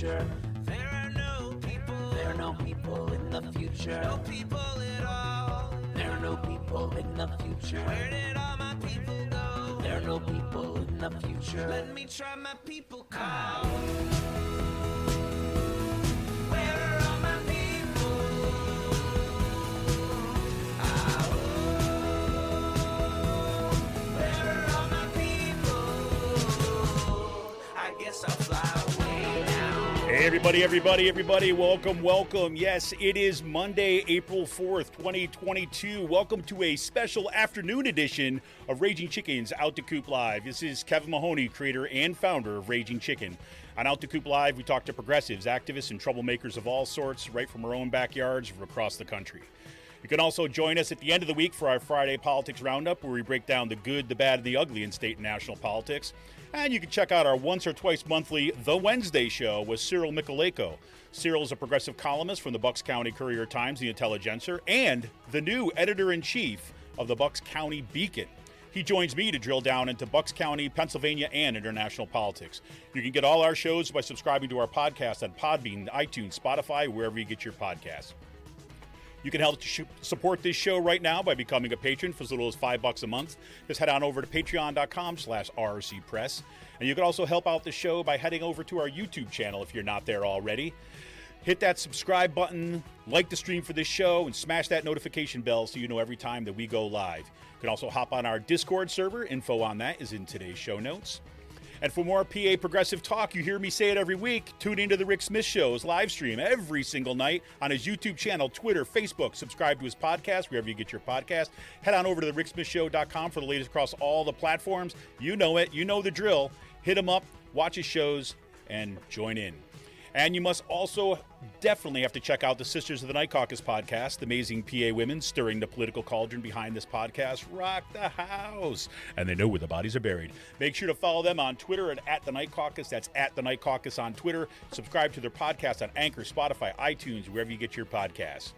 future. There are no people in the future. No people at all. There are no people in the future. Where did all my people go? There are no people in the future. Let me try my people call. Where are all my people? Where are all my people? I guess I'll fly away now. Hey, everybody, welcome. Yes, it is Monday, April 4th, 2022. Welcome to a special afternoon edition of Raging Chicken's Out to Coop Live. This is Kevin Mahoney, creator and founder of Raging Chicken. On Out to Coop Live, we talk to progressives, activists, and troublemakers of all sorts, right from our own backyards from across the country. You can also join us at the end of the week for our Friday Politics Roundup, where we break down the good, the bad, and the ugly in state and national politics. And you can check out our once or twice monthly The Wednesday Show with Cyril Michaleko. Cyril is a progressive columnist from the Bucks County Courier-Times, The Intelligencer, and the new editor-in-chief of the Bucks County Beacon. He joins me to drill down into Bucks County, Pennsylvania, and international politics. You can get all our shows by subscribing to our podcast on Podbean, iTunes, Spotify, wherever you get your podcasts. You can help support this show right now by becoming a patron for as little as $5 a month. Just head on over to patreon.com/rcpress. And you can also help out the show by heading over to our YouTube channel if you're not there already. Hit that subscribe button, like the stream for this show, and smash that notification bell so you know every time that we go live. You can also hop on our Discord server. Info on that is in today's show notes. And for more PA progressive talk, you hear me say it every week, tune into the Rick Smith Show's live stream every single night on his YouTube channel, Twitter, Facebook. Subscribe to his podcast, wherever you get your podcast. Head on over to thericksmithshow.com for the latest across all the platforms. You know it. You know the drill. Hit him up, watch his shows, and join in. And you must also definitely have to check out the Sisters of the Night Caucus podcast. The amazing PA women stirring the political cauldron behind this podcast rock the house. And they know where the bodies are buried. Make sure to follow them on Twitter at the Night Caucus. That's at the Night Caucus on Twitter. Subscribe to their podcast on Anchor, Spotify, iTunes, wherever you get your podcasts.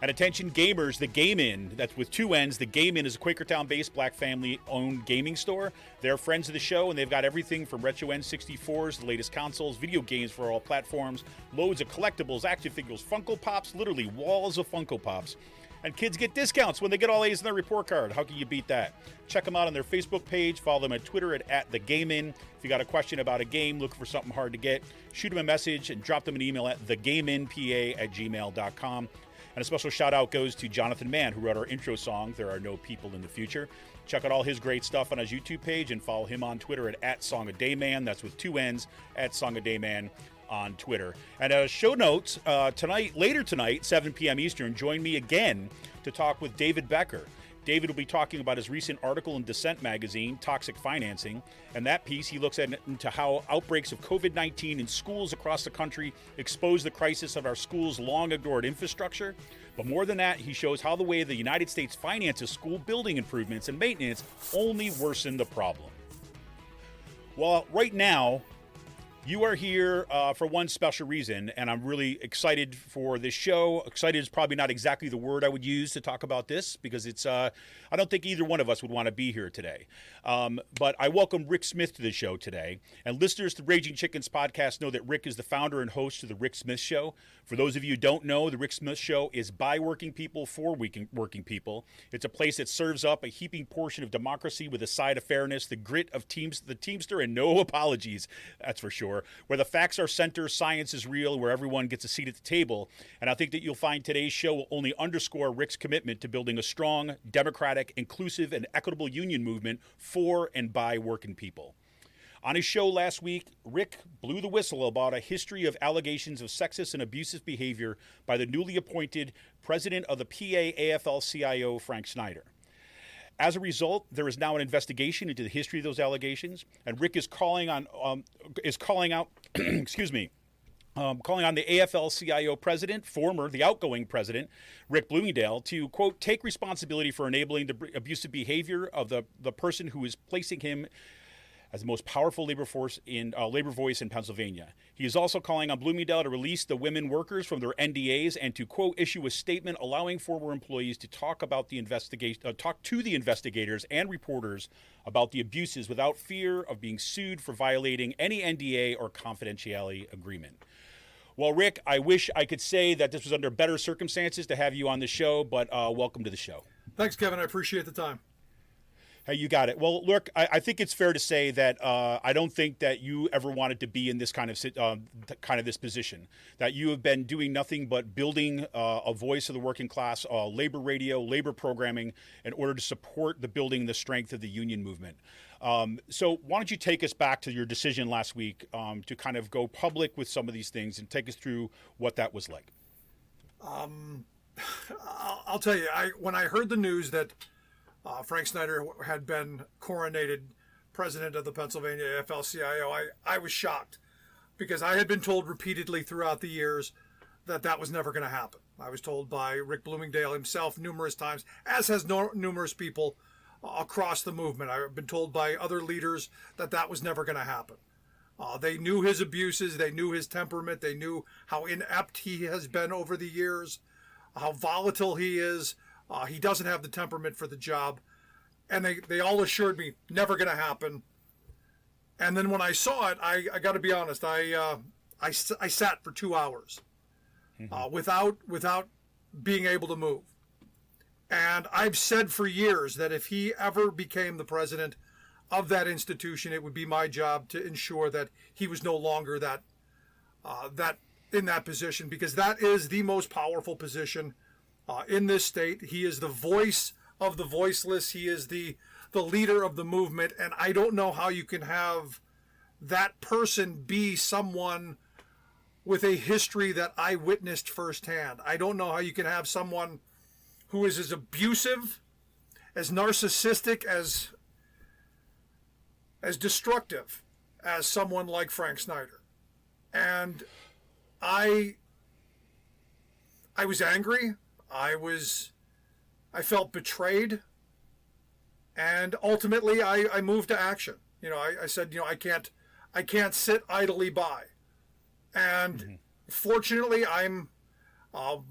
And attention gamers, the Game Inn, that's with two N's. The Game Inn is a Quakertown-based black family-owned gaming store. They're friends of the show, and they've got everything from retro N64s, the latest consoles, video games for all platforms, loads of collectibles, action figures, Funko Pops, literally walls of Funko Pops. And kids get discounts when they get all A's in their report card. How can you beat that? Check them out on their Facebook page. Follow them on Twitter at the Game Inn. If you got a question about a game, looking for something hard to get, shoot them a message and drop them an email at thegameinpa@gmail.com. And a special shout out goes to Jonathan Mann, who wrote our intro song, There Are No People in the Future. Check out all his great stuff on his YouTube page and follow him on Twitter at @SongADayMan. That's with two N's, @SongADayMan on Twitter. And show notes, later tonight, 7 p.m. Eastern, join me again to talk with David Becker. David will be talking about his recent article in Dissent magazine, Toxic Financing. And that piece, he looks into how outbreaks of COVID-19 in schools across the country expose the crisis of our schools' long-ignored infrastructure. But more than that, he shows how the way the United States finances school building improvements and maintenance only worsen the problem. Well, right now, you are here for one special reason, and I'm really excited for this show. Excited is probably not exactly the word I would use to talk about this, because it's I don't think either one of us would want to be here today. But I welcome Rick Smith to the show today. And listeners to Raging Chicken's podcast know that Rick is the founder and host of the Rick Smith Show. For those of you who don't know, the Rick Smith Show is by working people for working people. It's a place that serves up a heaping portion of democracy with a side of fairness, the grit of the Teamster, and no apologies, that's for sure. Where the facts are center, science is real, where everyone gets a seat at the table. And I think that you'll find today's show will only underscore Rick's commitment to building a strong, democratic, inclusive, and equitable union movement for and by working people. On his show last week, Rick blew the whistle about a history of allegations of sexist and abusive behavior by the newly appointed president of the PA AFL-CIO, Frank Snyder. As a result, there is now an investigation into the history of those allegations, and Rick is calling out, calling on the AFL-CIO president, the outgoing president, Rick Bloomingdale, to, quote, take responsibility for enabling the abusive behavior of the person who is placing him as the most powerful labor voice in Pennsylvania. He is also calling on Bloomingdale to release the women workers from their NDAs and to, quote, issue a statement allowing former employees to talk to the investigators and reporters about the abuses without fear of being sued for violating any NDA or confidentiality agreement. Well, Rick, I wish I could say that this was under better circumstances to have you on the show, but welcome to the show. Thanks, Kevin. I appreciate the time. Hey, you got it. Well, look, I think it's fair to say that I don't think that you ever wanted to be in this kind of this position. That you have been doing nothing but building a voice of the working class, labor radio, labor programming, in order to support the building and the strength of the union movement. So why don't you take us back to your decision last week to kind of go public with some of these things and take us through what that was like? I'll tell you, when I heard the news that Frank Snyder had been coronated president of the Pennsylvania AFL-CIO, I was shocked because I had been told repeatedly throughout the years that that was never going to happen. I was told by Rick Bloomingdale himself numerous times, as has numerous people across the movement. I've been told by other leaders that that was never going to happen. They knew his abuses, they knew his temperament, they knew how inept he has been over the years, how volatile he is. He doesn't have the temperament for the job. And they all assured me, never going to happen. And then when I saw it, I got to be honest, I sat for 2 hours without being able to move. And I've said for years that if he ever became the president of that institution, it would be my job to ensure that he was no longer that in that position, because that is the most powerful position in this state. He is the voice of the voiceless. He is the leader of the movement. And I don't know how you can have that person be someone with a history that I witnessed firsthand. I don't know how you can have someone who is as abusive, as narcissistic, as destructive as someone like Frank Snyder. And I was angry. I felt betrayed, and ultimately I moved to action. I said, I can't sit idly by. And fortunately, I'm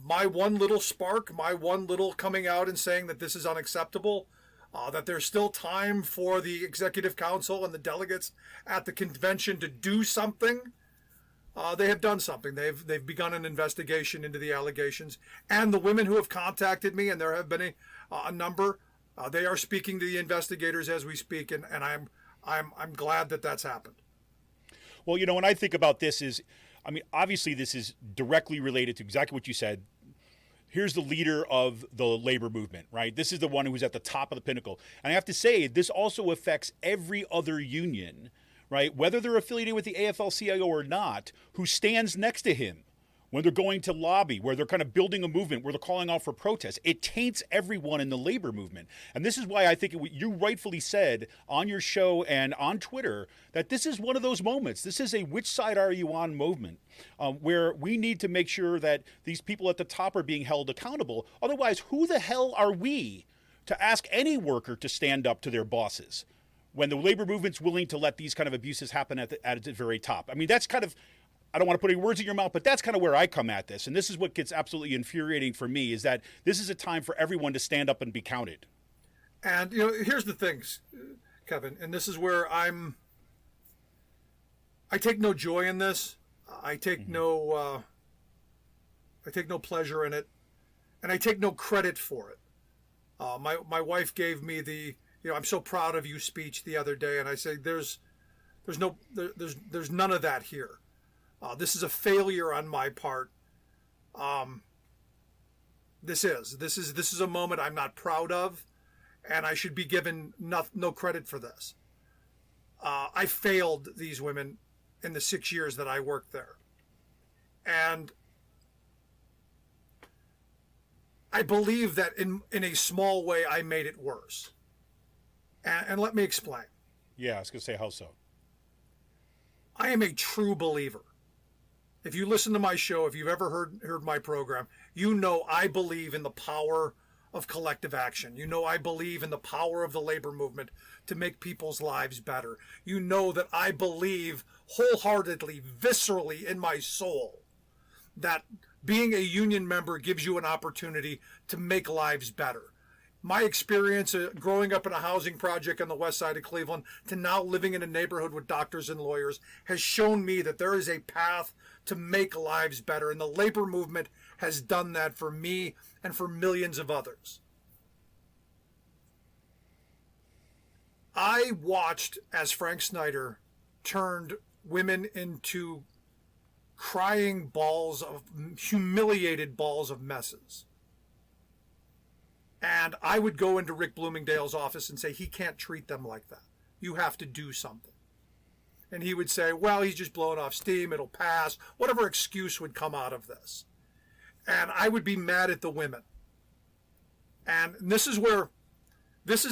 my one little spark, my one little coming out and saying that this is unacceptable, that there's still time for the executive council and the delegates at the convention to do something. They have done something. They've begun an investigation into the allegations, and the women who have contacted me, and there have been a number, they are speaking to the investigators as we speak, and I'm glad that that's happened. Well, when I think about this obviously this is directly related to exactly what you said. Here's the leader of the labor movement, right? This is the one who's at the top of the pinnacle. And I have to say, this also affects every other union, right, whether they're affiliated with the AFL-CIO or not, who stands next to him when they're going to lobby, where they're kind of building a movement, where they're calling out for protests. It taints everyone in the labor movement. And this is why I think you rightfully said on your show and on Twitter that this is one of those moments. This is a which side are you on movement, where we need to make sure that these people at the top are being held accountable. Otherwise, who the hell are we to ask any worker to stand up to their bosses when the labor movement's willing to let these kind of abuses happen at the very top? That's kind of, I don't want to put any words in your mouth, but that's kind of where I come at this. And this is what gets absolutely infuriating for me, is that this is a time for everyone to stand up and be counted. And, here's the things, Kevin, and this is where I take no joy in this. I take no pleasure in it, and I take no credit for it. My wife gave me the, I'm so proud of you speech the other day, and I say there's none of that here. This is a failure on my part. This is a moment I'm not proud of, and I should be given no credit for this. I failed these women in the 6 years that I worked there, and I believe that in a small way I made it worse. And let me explain. Yeah, I was going to say, how so? I am a true believer. If you listen to my show, if you've ever heard my program, I believe in the power of collective action. I believe in the power of the labor movement to make people's lives better. That I believe wholeheartedly, viscerally in my soul, that being a union member gives you an opportunity to make lives better. My experience growing up in a housing project on the west side of Cleveland to now living in a neighborhood with doctors and lawyers has shown me that there is a path to make lives better. And the labor movement has done that for me and for millions of others. I watched as Frank Snyder turned women into crying balls of, humiliated balls of messes. And I would go into Rick Bloomingdale's office and say, he can't treat them like that. You have to do something. And he would say, well, he's just blowing off steam, it'll pass, whatever excuse would come out of this. And I would be mad at the women. And this is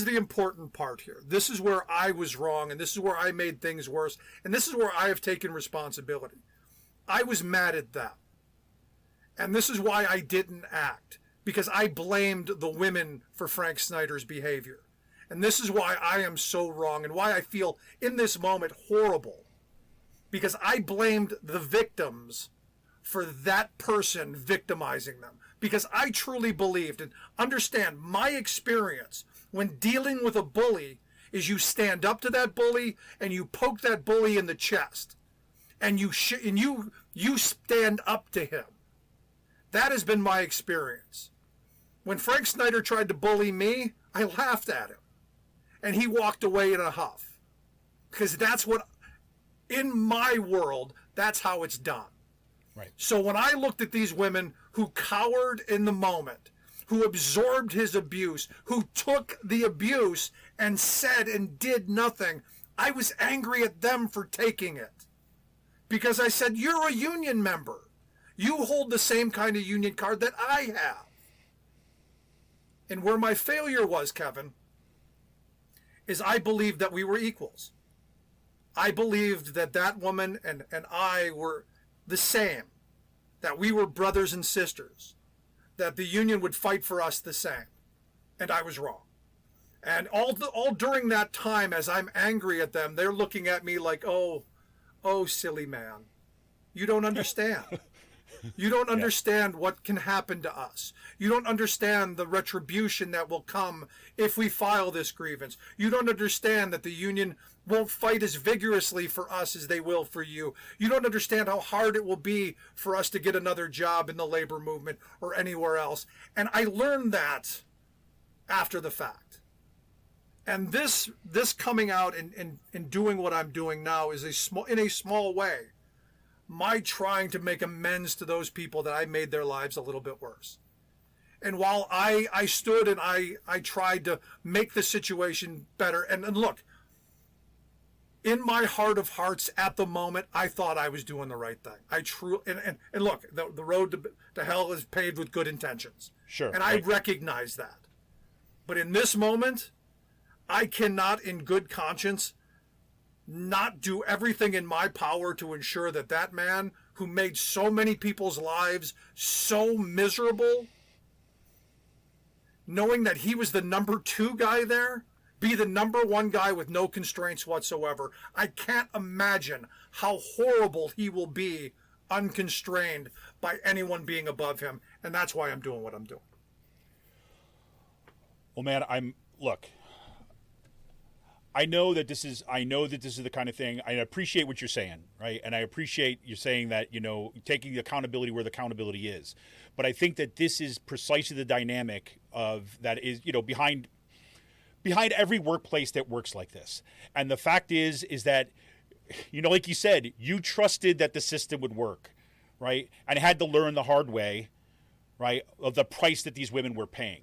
the important part here. This is where I was wrong, and this is where I made things worse, and this is where I have taken responsibility. I was mad at them. And this is why I didn't act, because I blamed the women for Frank Snyder's behavior. And this is why I am so wrong and why I feel in this moment horrible, because I blamed the victims for that person victimizing them. Because I truly believed, and understand my experience when dealing with a bully is you stand up to that bully and you poke that bully in the chest and you stand up to him. That has been my experience. When Frank Snyder tried to bully me, I laughed at him. And he walked away in a huff. Because that's what, in my world, that's how it's done. Right. So when I looked at these women who cowered in the moment, who absorbed his abuse, who took the abuse and said and did nothing, I was angry at them for taking it. Because I said, you're a union member. You hold the same kind of union card that I have. And where my failure was, Kevin, is I believed that we were equals. I believed that that woman and I were the same, that we were brothers and sisters, that the union would fight for us the same. And I was wrong. And all during that time, as I'm angry at them, they're looking at me like, oh, silly man, you don't understand. You don't understand what can happen to us. You don't understand the retribution that will come if we file this grievance. You don't understand that the union won't fight as vigorously for us as they will for you. You don't understand how hard it will be for us to get another job in the labor movement or anywhere else. And I learned that after the fact. And this coming out and doing what I'm doing now is in a small way, my trying to make amends to those people that I made their lives a little bit worse. And while I stood and I tried to make the situation better, and look, in my heart of hearts at the moment, I thought I was doing the right thing. I truly, and look, the road to hell is paved with good intentions. Sure. And I recognize that. But in this moment, I cannot in good conscience not do everything in my power to ensure that that man who made so many people's lives so miserable, knowing that he was the number 2 guy there, be the number 1 guy with no constraints whatsoever. I can't imagine how horrible he will be unconstrained by anyone being above him. And that's why I'm doing what I'm doing. Well, man, look, I know that this is the kind of thing. I appreciate what you're saying, right? And I appreciate you saying that, taking the accountability where the accountability is. But I think that this is precisely the dynamic of that is, behind every workplace that works like this. And the fact is that, like you said, you trusted that the system would work, right? And had to learn the hard way, right, of the price that these women were paying.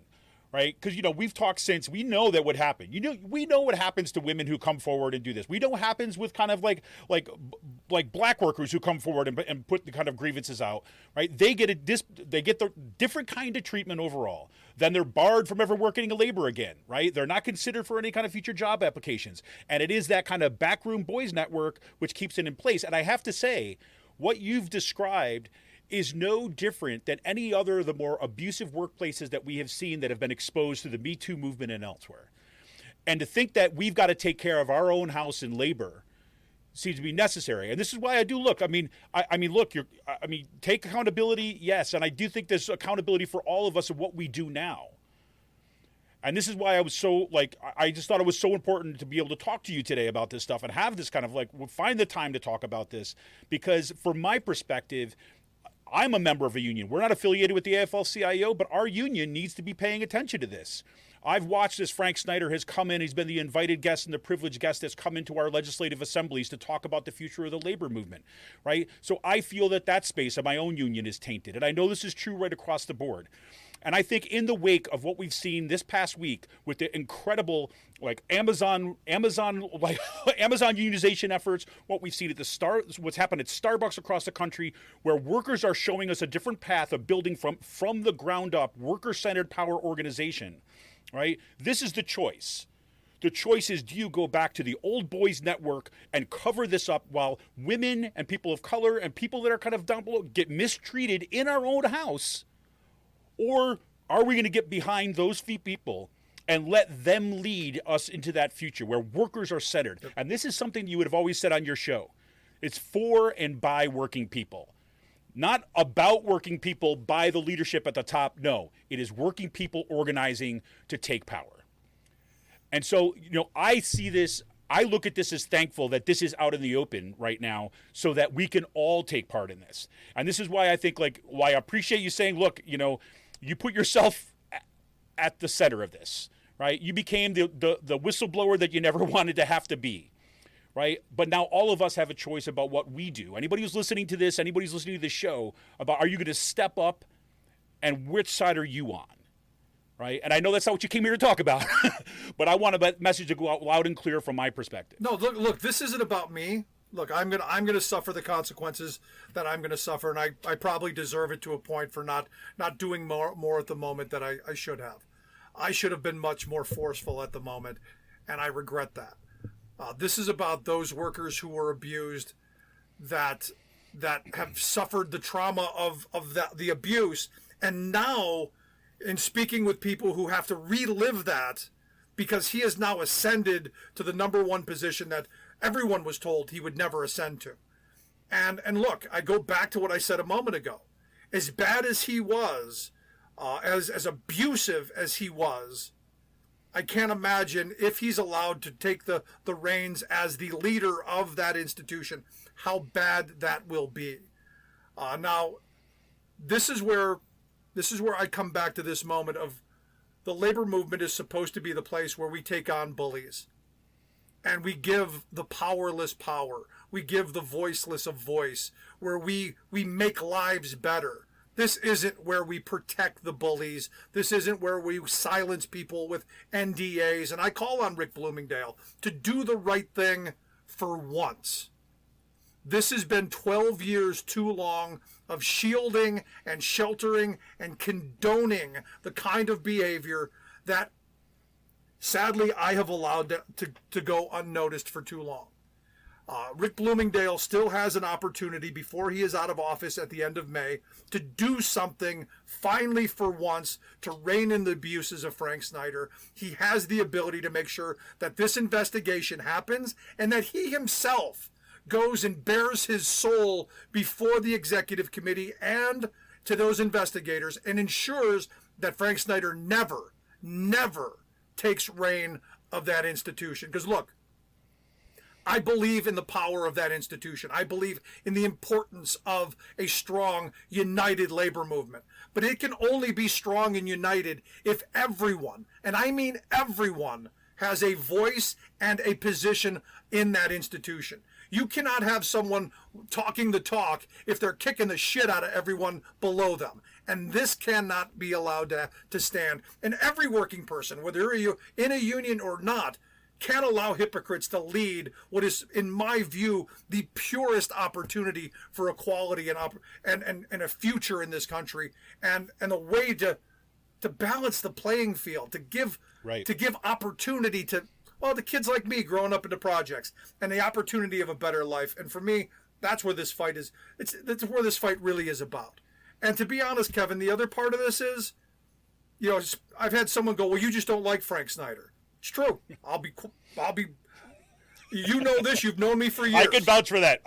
Right? Because, we've talked since, we know that would happen. We know what happens to women who come forward and do this. We know what happens with kind of like black workers who come forward and put the kind of grievances out, right? They get the different kind of treatment overall. Then they're barred from ever working in labor again, right? They're not considered for any kind of future job applications. And it is that kind of backroom boys network which keeps it in place. And I have to say, what you've described is no different than any other of the more abusive workplaces that we have seen that have been exposed to the Me Too movement and elsewhere. And to think that we've got to take care of our own house in labor seems to be necessary. And this is why I do look. Take accountability, yes, and I do think there's accountability for all of us of what we do now. And this is why I was so, like, I just thought it was so important to be able to talk to you today about this stuff and have this kind of, like, find the time to talk about this. Because from my perspective, I'm a member of a union. We're not affiliated with the AFL-CIO, but our union needs to be paying attention to this. I've watched as Frank Snyder has come in. He's been the invited guest and the privileged guest that's come into our legislative assemblies to talk about the future of the labor movement, right? So I feel that space of my own union is tainted. And I know this is true right across the board. And I think in the wake of what we've seen this past week with the incredible, like, Amazon unionization efforts, what we've seen at what's happened at Starbucks across the country, where workers are showing us a different path of building from the ground up, worker-centered power organization, right? This is the choice. The choice is, do you go back to the old boys network and cover this up while women and people of color and people that are kind of down below get mistreated in our own house? Or are we going to get behind those people and let them lead us into that future where workers are centered? And this is something you would have always said on your show. It's for and by working people. Not about working people by the leadership at the top. No, it is working people organizing to take power. And so, I see this, I look at this as thankful that this is out in the open right now so that we can all take part in this. And this is why I think, why I appreciate you saying, look, you put yourself at the center of this, right? You became the whistleblower that you never wanted to have to be, right? But now all of us have a choice about what we do. Anybody who's listening to this, anybody who's listening to this show, about, are you going to step up and which side are you on, right? And I know that's not what you came here to talk about, but I want a message to go out loud and clear from my perspective. No, look, this isn't about me. Look, I'm gonna suffer the consequences that I'm gonna suffer, and I probably deserve it to a point for not doing more at the moment that I should have. I should have been much more forceful at the moment, and I regret that. This is about those workers who were abused, that have suffered the trauma of the abuse, and now, in speaking with people who have to relive that, because he has now ascended to the number one position that everyone was told he would never ascend to. And look, I go back to what I said a moment ago. As bad as he was, as abusive as he was, I can't imagine, if he's allowed to take the reins as the leader of that institution, how bad that will be. Now, this is where I come back to this moment of the labor movement is supposed to be the place where we take on bullies. And we give the powerless power. We give the voiceless a voice, where we make lives better. This isn't where we protect the bullies. This isn't where we silence people with NDAs. And I call on Rick Bloomingdale to do the right thing for once. This has been 12 years too long of shielding and sheltering and condoning the kind of behavior that, sadly, I have allowed to go unnoticed for too long. Rick Bloomingdale still has an opportunity before he is out of office at the end of May to do something finally for once to rein in the abuses of Frank Snyder. He has the ability to make sure that this investigation happens and that he himself goes and bears his soul before the executive committee and to those investigators and ensures that Frank Snyder never takes reign of that institution. Because look, I believe in the power of that institution. I believe in the importance of a strong, united labor movement. But it can only be strong and united if everyone, and I mean everyone, has a voice and a position in that institution. You cannot have someone talking the talk if they're kicking the shit out of everyone below them. And this cannot be allowed to stand. And every working person, whether you're in a union or not, can't allow hypocrites to lead what is, in my view, the purest opportunity for equality and a future in this country, and a way to balance the playing field, to give opportunity to the kids like me growing up in the projects, and the opportunity of a better life. And for me, that's where this fight is. That's where this fight really is about. And to be honest, Kevin, the other part of this is, I've had someone go, "Well, you just don't like Frank Snyder." It's true. I'll be. You know this. You've known me for years. I can vouch for that.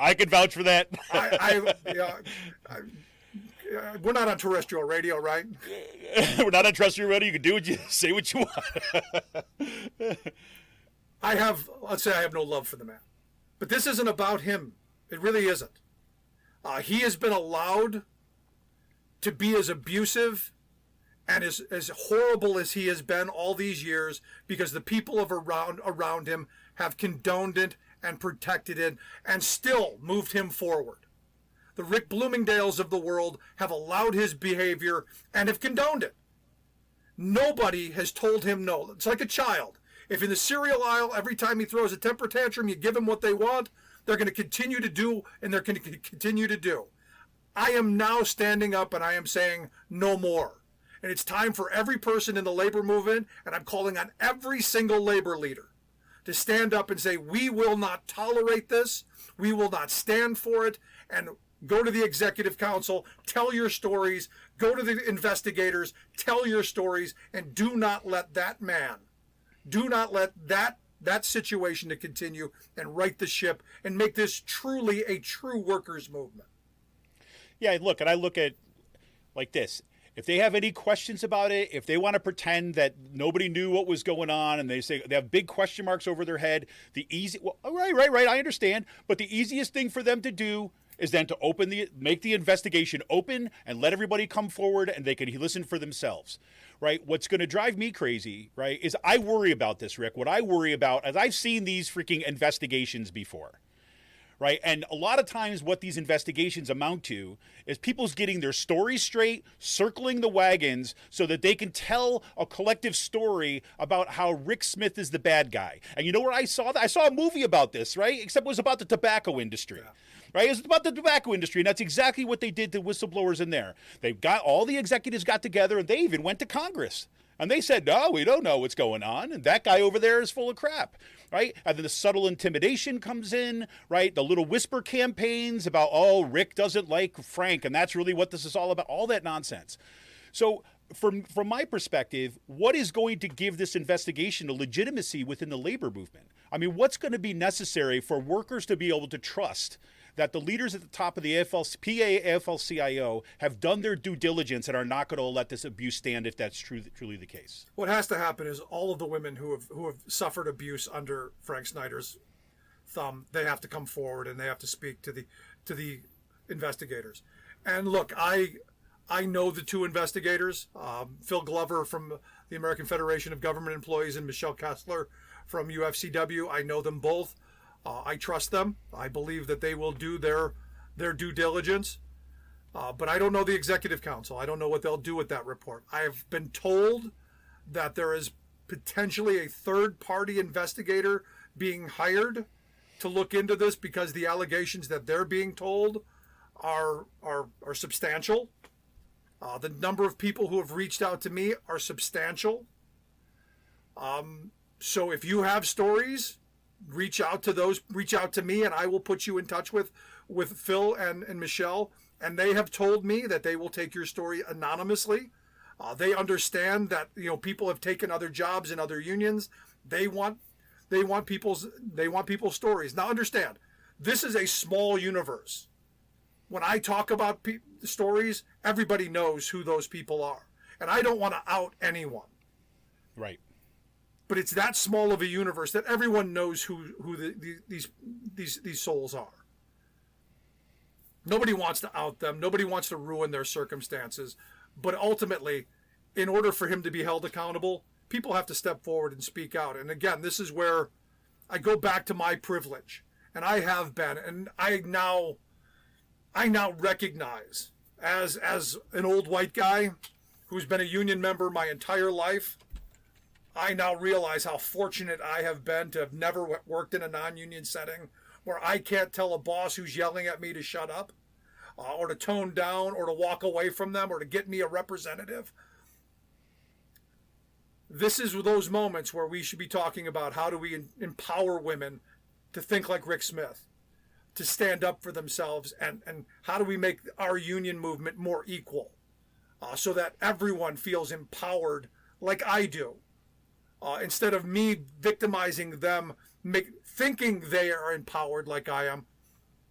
We're not on terrestrial radio, right? We're not on trust everybody. You can do what you say what you want. Let's say I have no love for the man. But this isn't about him. It really isn't. He has been allowed to be as abusive and as horrible as he has been all these years because the people around him have condoned it and protected it and still moved him forward. The Rick Bloomingdales of the world have allowed his behavior and have condoned it. Nobody has told him no. It's like a child. If in the cereal aisle, every time he throws a temper tantrum, you give him what they want, they're going to continue to do, and they're going to continue to do. I am now standing up and I am saying no more. And it's time for every person in the labor movement, and I'm calling on every single labor leader to stand up and say, we will not tolerate this, we will not stand for it, and go to the executive council, tell your stories, go to the investigators, tell your stories, and do not let that man, do not let that situation to continue and right the ship and make this truly a true workers' movement. Yeah, look, and I look at like this. If they have any questions about it, if they want to pretend that nobody knew what was going on and they say they have big question marks over their head, right, I understand. But the easiest thing for them to do is then to make the investigation open and let everybody come forward and they can listen for themselves, right? What's going to drive me crazy, right, is I worry about this, Rick. What I worry about is I've seen these freaking investigations before. Right. And a lot of times what these investigations amount to is people's getting their stories straight, circling the wagons so that they can tell a collective story about how Rick Smith is the bad guy. And you know where I saw that? I saw a movie about this, right? Except it was about the tobacco industry. Yeah. Right? It was about the tobacco industry, and that's exactly what they did to whistleblowers in there. All the executives got together, and they even went to Congress. And they said, no, we don't know what's going on. And that guy over there is full of crap, right? And then the subtle intimidation comes in, right? The little whisper campaigns about, oh, Rick doesn't like Frank, and that's really what this is all about, all that nonsense. So from my perspective, what is going to give this investigation a legitimacy within the labor movement? I mean, what's going to be necessary for workers to be able to trust that the leaders at the top of the PA AFL-CIO have done their due diligence and are not going to let this abuse stand if that's truly the case? What has to happen is all of the women who have suffered abuse under Frank Snyder's thumb, they have to come forward and they have to speak to the investigators. And look, I know the two investigators, Phil Glover from the American Federation of Government Employees and Michelle Kessler from UFCW. I know them both. I trust them. I believe that they will do their due diligence. But I don't know the executive council. I don't know what they'll do with that report. I have been told that there is potentially a third-party investigator being hired to look into this because the allegations that they're being told are substantial. The number of people who have reached out to me are substantial. So if you have stories, reach out to me, and I will put you in touch with Phil and Michelle. And they have told me that they will take your story anonymously. They understand that people have taken other jobs in other unions. They want people's stories. Now understand, this is a small universe. When I talk about stories, everybody knows who those people are, and I don't want to out anyone. Right. But it's that small of a universe that everyone knows who these souls are. Nobody wants to out them. Nobody wants to ruin their circumstances. But ultimately, in order for him to be held accountable, people have to step forward and speak out. And again, this is where I go back to my privilege. And I have been, and I now recognize as an old white guy who's been a union member my entire life, I now realize how fortunate I have been to have never worked in a non-union setting where I can't tell a boss who's yelling at me to shut up or to tone down or to walk away from them or to get me a representative. This is those moments where we should be talking about how do we empower women to think like Rick Smith, to stand up for themselves, and how do we make our union movement more equal so that everyone feels empowered like I do. Instead of me victimizing them, thinking they are empowered like I am,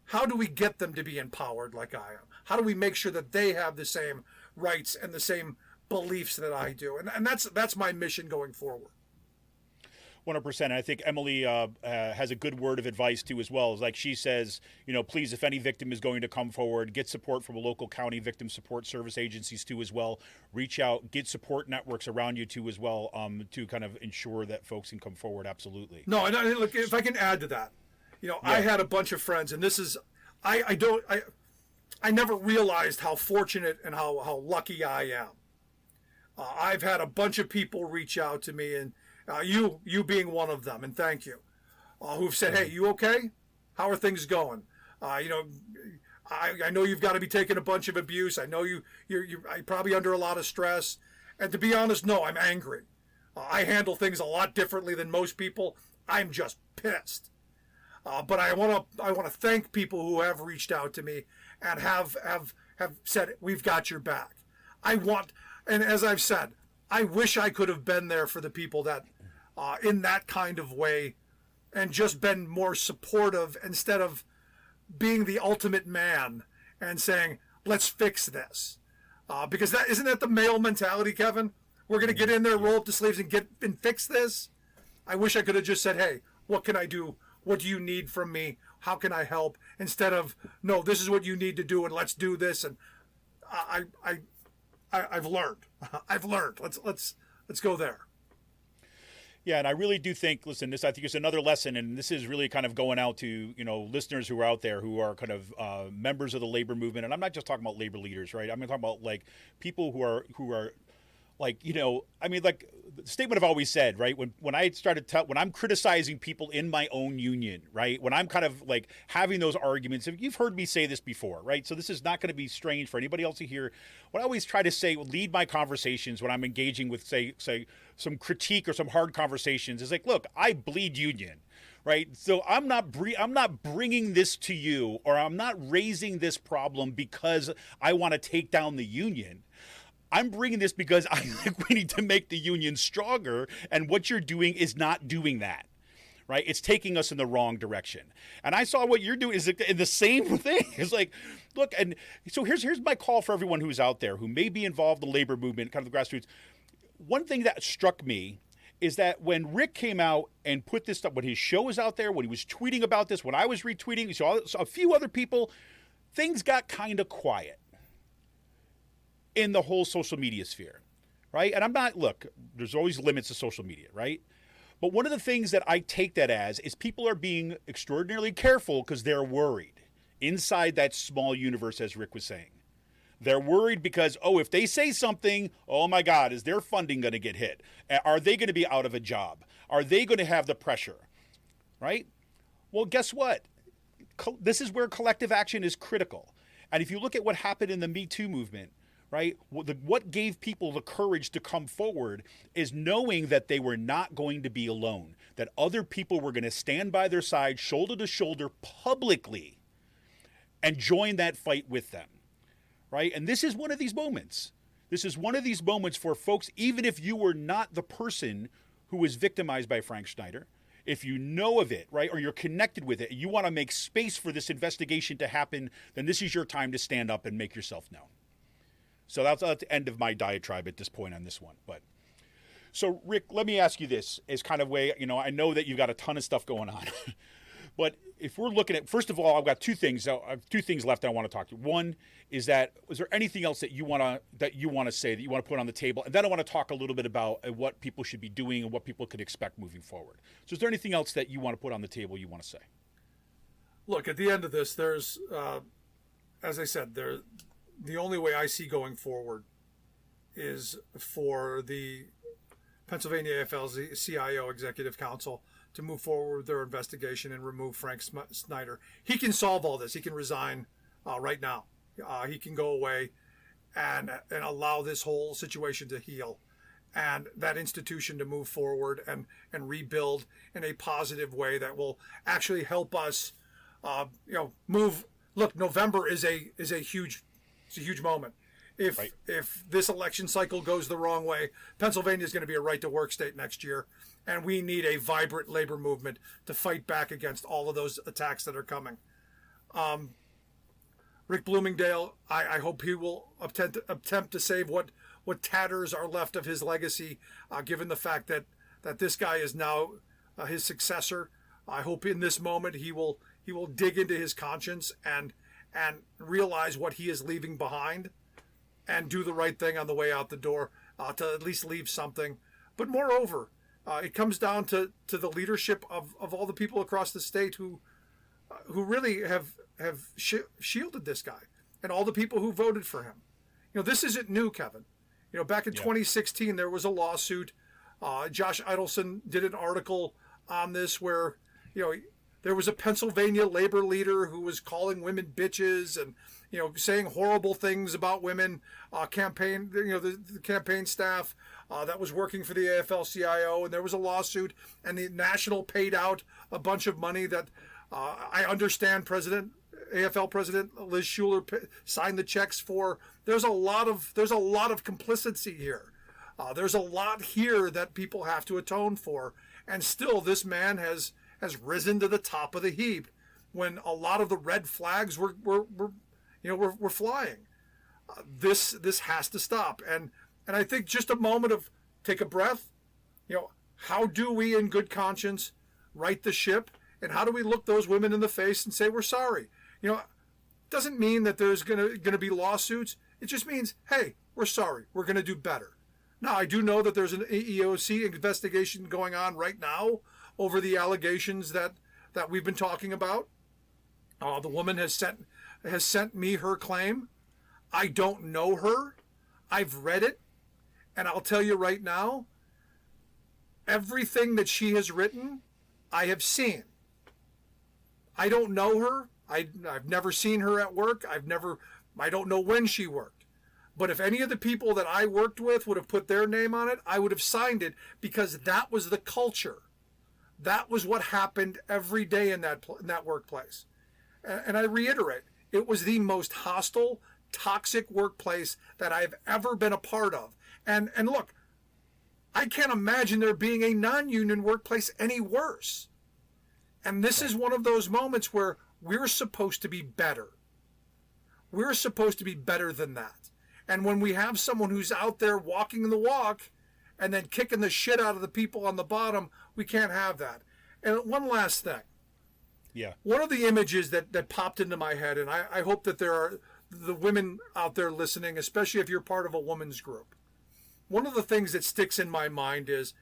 how do we get them to be empowered like I am? How do we make sure that they have the same rights and the same beliefs that I do. And that's my mission going forward. 100%. And I think Emily has a good word of advice too as well. Like she says, please, if any victim is going to come forward, get support from a local county victim support service agencies too as well. Reach out, get support networks around you too as well, to kind of ensure that folks can come forward. Absolutely. No, and look, if I can add to that, I had a bunch of friends, and this is, I never realized how fortunate and how lucky I am. I've had a bunch of people reach out to me, and you being one of them, and thank you, who've said, "Hey, you okay? How are things going? I know you've got to be taking a bunch of abuse. I know you're probably under a lot of stress." And to be honest, no, I'm angry. I handle things a lot differently than most people. I'm just pissed. But I want to thank people who have reached out to me and have said, "We've got your back." And as I've said, I wish I could have been there for the people that, in that kind of way, and just been more supportive instead of being the ultimate man and saying, "Let's fix this," because isn't that the male mentality, Kevin? We're going to get in there, roll up the sleeves, and fix this. I wish I could have just said, "Hey, what can I do? What do you need from me? How can I help?" Instead of, "No, this is what you need to do, and let's do this." And I've learned. I've learned. Let's go there. Yeah, and I really do think, listen, I think is another lesson, and this is really kind of going out to, listeners who are out there who are kind of members of the labor movement. And I'm not just talking about labor leaders, right? I'm talking about like people who are like, like the statement I've always said, right? When I'm criticizing people in my own union, right? When I'm kind of like having those arguments, you've heard me say this before, right? So this is not going to be strange for anybody else to hear. What I always try to say, lead my conversations when I'm engaging with, say some critique or some hard conversations is like, look, I bleed union. Right. So I'm not bringing this to you, or I'm not raising this problem because I want to take down the union. I'm bringing this because I think we need to make the union stronger, and what you're doing is not doing that, right? It's taking us in the wrong direction. And I saw what you're doing is in the same thing. It's like, look, and so here's my call for everyone who's out there who may be involved in the labor movement, kind of the grassroots. One thing that struck me is that when Rick came out and put this stuff, when his show was out there, when he was tweeting about this, when I was retweeting, so a few other people, things got kind of quiet in the whole social media sphere, right? And there's always limits to social media, right? But one of the things that I take that as is people are being extraordinarily careful because they're worried inside that small universe, as Rick was saying. They're worried because, if they say something, oh my God, is their funding going to get hit? Are they going to be out of a job? Are they going to have the pressure, right? Well, guess what? This is where collective action is critical. And if you look at what happened in the Me Too movement, right? What gave people the courage to come forward is knowing that they were not going to be alone, that other people were going to stand by their side, shoulder to shoulder, publicly, and join that fight with them, right? And this is one of these moments. This is one of these moments for folks, even if you were not the person who was victimized by Frank Snyder, if you know of it, right, or you're connected with it, and you want to make space for this investigation to happen, then this is your time to stand up and make yourself known. So that's the end of my diatribe at this point on this one. But so, Rick, let me ask you this as kind of way, I know that you've got a ton of stuff going on. But if we're looking at, first of all, I've got two things left that I want to talk to you. One is that, is there anything else that you want to say, that you want to put on the table? And then I want to talk a little bit about what people should be doing and what people could expect moving forward. So is there anything else that you want to put on the table you want to say? Look, at the end of this, there's, as I said, the only way I see going forward is for the Pennsylvania AFL-CIO Executive Council to move forward with their investigation and remove Frank Snyder. He can solve all this. He can resign right now. He can go away and allow this whole situation to heal, and that institution to move forward and rebuild in a positive way that will actually help us move. Look, November is a huge moment. If this election cycle goes the wrong way, Pennsylvania is going to be a right-to-work state next year, and we need a vibrant labor movement to fight back against all of those attacks that are coming. Rick Bloomingdale, I hope he will attempt to save what tatters are left of his legacy, given the fact that this guy is now his successor. I hope in this moment he will dig into his conscience and realize what he is leaving behind and do the right thing on the way out the door, to at least leave something. But moreover, it comes down to the leadership of all the people across the state who really have shielded this guy, and all the people who voted for him. This isn't new, Kevin. Back in 2016, there was a lawsuit. Josh Idelson did an article on this where, there was a Pennsylvania labor leader who was calling women bitches and, saying horrible things about women. Campaign, the campaign staff that was working for the AFL-CIO, and there was a lawsuit, and the National paid out a bunch of money that I understand AFL President Liz Schuler signed the checks for. There's a lot of complicity here. There's a lot here that people have to atone for, and still this man has risen to the top of the heap when a lot of the red flags were flying. This has to stop, and I think just a moment of take a breath. How do we, in good conscience, right the ship, and how do we look those women in the face and say we're sorry? Doesn't mean that there's gonna be lawsuits. It just means, hey, we're sorry. We're gonna do better. Now, I do know that there's an EEOC investigation going on right now over the allegations that we've been talking about. The woman has sent me her claim. I don't know her. I've read it, and I'll tell you right now, everything that she has written, I have seen. I don't know her. I've never seen her at work. I don't know when she worked. But if any of the people that I worked with would have put their name on it, I would have signed it, because that was the culture. That was what happened every day in that workplace. And I reiterate, it was the most hostile, toxic workplace that I've ever been a part of. And look, I can't imagine there being a non-union workplace any worse. And this is one of those moments where we're supposed to be better. We're supposed to be better than that. And when we have someone who's out there walking the walk and then kicking the shit out of the people on the bottom, we can't have that. And one last thing. Yeah. One of the images that popped into my head, and I hope that there are the women out there listening, especially if you're part of a women's group. One of the things that sticks in my mind is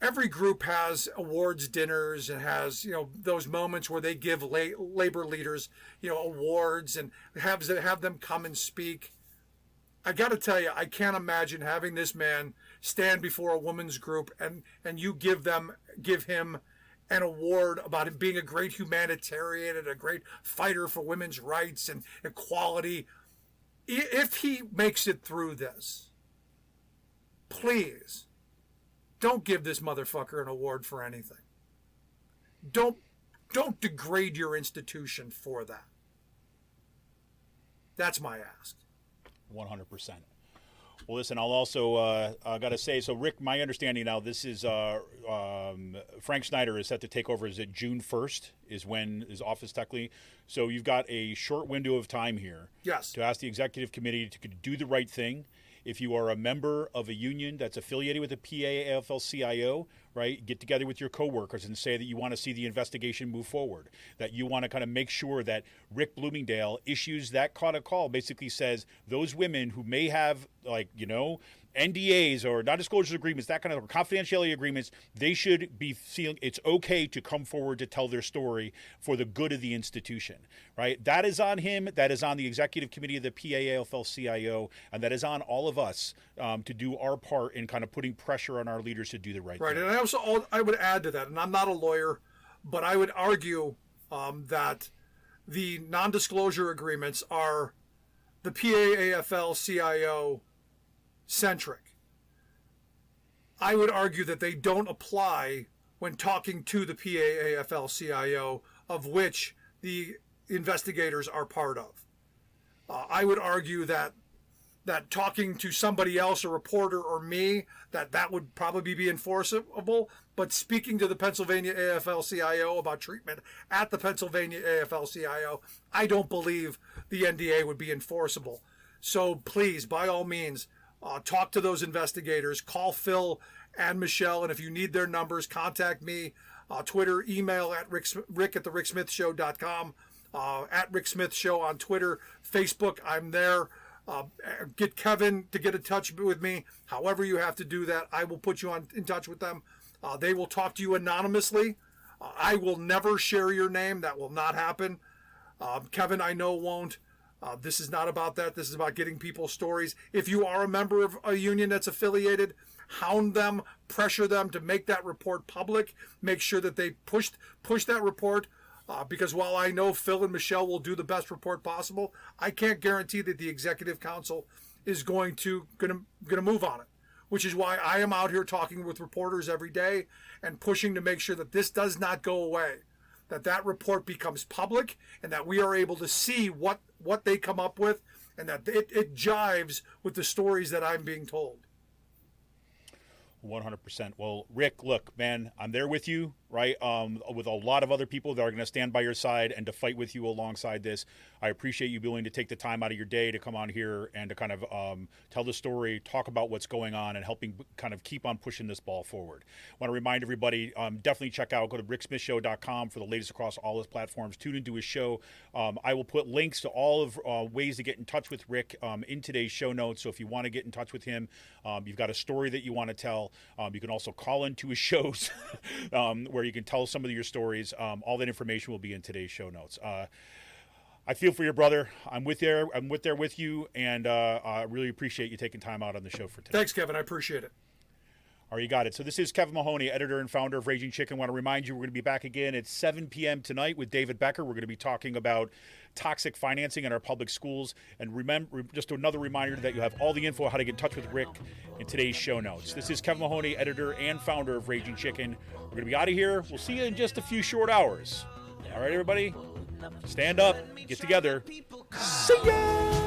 every group has awards dinners and has, those moments where they give labor leaders, awards and have them come and speak. I got to tell you, I can't imagine having this man stand before a women's group and you give him an award about him being a great humanitarian and a great fighter for women's rights and equality. If he makes it through this, please don't give this motherfucker an award for anything. Don't degrade your institution for that. That's my ask. 100%. Well, listen, I'll also got to say, so Rick, my understanding now, this is Frank Snyder is set to take over. Is it June 1st is when his office technically? So you've got a short window of time here. Yes. To ask the executive committee to do the right thing. If you are a member of a union that's affiliated with the PA AFL-CIO, right, get together with your coworkers and say that you want to see the investigation move forward, that you want to kind of make sure that Rick Bloomingdale issues that kind of call, basically says those women who may have, NDAs or non-disclosure agreements, that kind of confidentiality agreements, they should be feeling it's okay to come forward to tell their story for the good of the institution, right? That is on him. That is on the executive committee of the PA AFL-CIO, and that is on all of us to do our part in kind of putting pressure on our leaders to do the right thing. Right, and I would add to that, and I'm not a lawyer, but I would argue that the non-disclosure agreements are the PA AFL-CIO centric. I would argue that they don't apply when talking to the PA AFL-CIO, of which the investigators are part of. I would argue that that talking to somebody else, a reporter or me, that would probably be enforceable. But speaking to the Pennsylvania AFL-CIO about treatment at the Pennsylvania AFL-CIO, I don't believe the NDA would be enforceable. So please, by all means, talk to those investigators. Call Phil and Michelle, and if you need their numbers, contact me. Twitter, email at rick at the ricksmithshow.com, at Rick Smith Show on Twitter, Facebook, I'm there. Get Kevin to get in touch with me. However you have to do that, I will put you in touch with them. They will talk to you anonymously. I will never share your name. That will not happen. Kevin, I know, won't. This is not about that. This is about getting people's stories. If you are a member of a union that's affiliated, hound them, pressure them to make that report public. Make sure that they push that report. Because while I know Phil and Michelle will do the best report possible, I can't guarantee that the executive council is going to move on it. Which is why I am out here talking with reporters every day and pushing to make sure that this does not go away, that report becomes public, and that we are able to see what they come up with, and that it jives with the stories that I'm being told. 100%. Well, Rick, look, man, I'm there with you, right? With a lot of other people that are going to stand by your side and to fight with you alongside this. I appreciate you being willing to take the time out of your day to come on here and to kind of tell the story, talk about what's going on, and helping kind of keep on pushing this ball forward. I want to remind everybody, definitely go to ricksmithshow.com for the latest across all his platforms. Tune into his show. I will put links to all of ways to get in touch with Rick in today's show notes. So if you want to get in touch with him, you've got a story that you want to tell, you can also call into his shows where you can tell some of your stories. All that information will be in today's show notes. I feel for your brother. I'm there with you, and I really appreciate you taking time out on the show for today. Thanks, Kevin. I appreciate it. All right, you got it. So this is Kevin Mahoney, editor and founder of Raging Chicken. I want to remind you we're going to be back again at 7 p.m. tonight with David Becker. We're going to be talking about toxic financing in our public schools. And remember, just another reminder that you have all the info on how to get in touch with Rick in today's show notes. This is Kevin Mahoney, editor and founder of Raging Chicken. We're going to be out of here. We'll see you in just a few short hours. All right, everybody, stand up, get together. See ya!